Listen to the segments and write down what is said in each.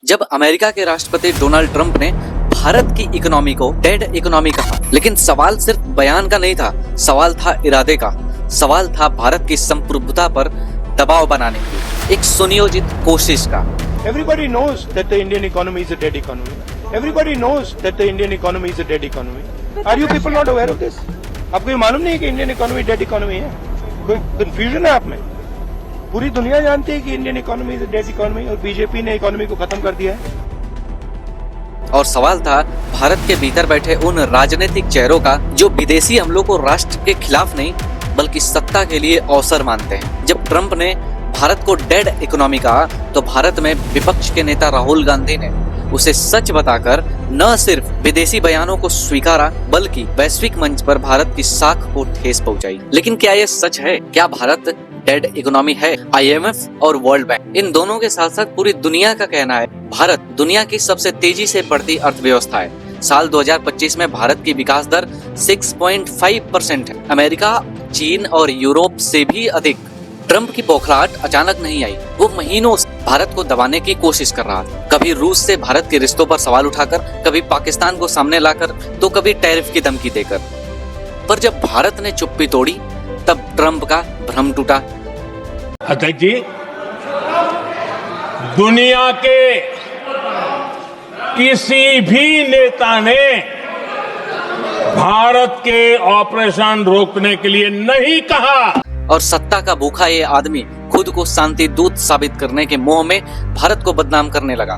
जब अमेरिका के राष्ट्रपति डोनाल्ड ट्रंप ने भारत की इकोनॉमी को डेड इकोनॉमी कहा, लेकिन सवाल सिर्फ बयान का नहीं था, सवाल था इरादे का। सवाल था भारत की संप्रभुता पर दबाव बनाने की एक सुनियोजित कोशिश का। Everybody knows that the Indian economy is a dead economy. Everybody knows that the Indian economy is a dead economy. Are you people not aware of this? आपको ये मालूम नहीं है कि इंडियन इकोनॉमी डेड इकोनॉमी है? कोई confusion है आप में? पूरी दुनिया जानती है कि Indian economy is a dead economy और बीजेपी ने इकोनॉमी को खत्म कर दिया है। और सवाल था भारत के भीतर बैठे उन राजनीतिक चेहरों का जो विदेशी हमलों को राष्ट्र के खिलाफ नहीं बल्कि सत्ता के लिए अवसर मानते हैं। जब ट्रंप ने भारत को डेड इकोनॉमी कहा तो भारत में विपक्ष के नेता राहुल गांधी ने उसे सच बताकर न सिर्फ विदेशी बयानों को स्वीकारा बल्कि वैश्विक मंच पर भारत की साख को ठेस पहुंचाई। लेकिन क्या यह सच है? क्या भारत डेड इकोनॉमी है? IMF और वर्ल्ड बैंक इन दोनों के साथ साथ पूरी दुनिया का कहना है भारत दुनिया की सबसे तेजी से बढ़ती अर्थव्यवस्था है। साल 2025 में भारत की विकास दर 6.5% है, अमेरिका, चीन और यूरोप से भी अधिक। ट्रंप की बौखलाहट अचानक नहीं आई, वो महीनों से भारत को दबाने की कोशिश कर रहा था। कभी रूस से भारत के रिश्तों पर सवाल उठाकर, कभी पाकिस्तान को सामने लाकर, तो कभी टैरिफ की धमकी देकर। पर जब भारत ने चुप्पी तोड़ी तब ट्रंप का भ्रम टूटा। अध्यक्ष जी, दुनिया के किसी भी नेता ने भारत के ऑपरेशन रोकने के लिए नहीं कहा। और सत्ता का भूखा ये आदमी खुद को शांति दूत साबित करने के मोह में भारत को बदनाम करने लगा।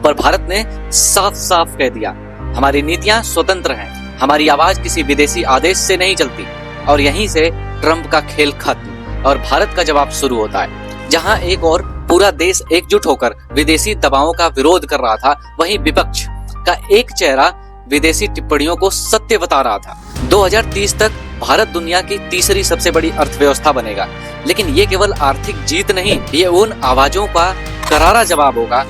पर भारत ने साफ साफ कह दिया, हमारी नीतियां स्वतंत्र हैं, हमारी आवाज किसी विदेशी आदेश से नहीं चलती। और यहीं से ट्रंप का खेल खत्म और भारत का जवाब शुरू होता है। जहां एक और पूरा देश एकजुट होकर विदेशी दबावों का विरोध कर रहा था, वहीं विपक्ष का एक चेहरा विदेशी टिप्पणियों को सत्य बता रहा था। 2030 तक भारत दुनिया की तीसरी सबसे बड़ी अर्थव्यवस्था बनेगा। लेकिन ये केवल आर्थिक जीत नहीं, ये उन आवाजों का करारा जवाब होगा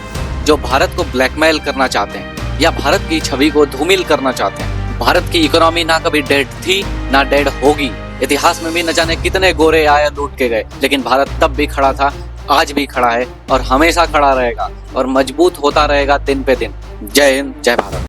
जो भारत को ब्लैकमेल करना चाहते हैं या भारत की छवि को धूमिल करना चाहते हैं। भारत की इकोनॉमी ना कभी डेड थी ना डेड होगी। इतिहास में भी न जाने कितने गोरे आए लूट के गए, लेकिन भारत तब भी खड़ा था, आज भी खड़ा है और हमेशा खड़ा रहेगा और मजबूत होता रहेगा दिन पे दिन। जय हिंद, जय भारत।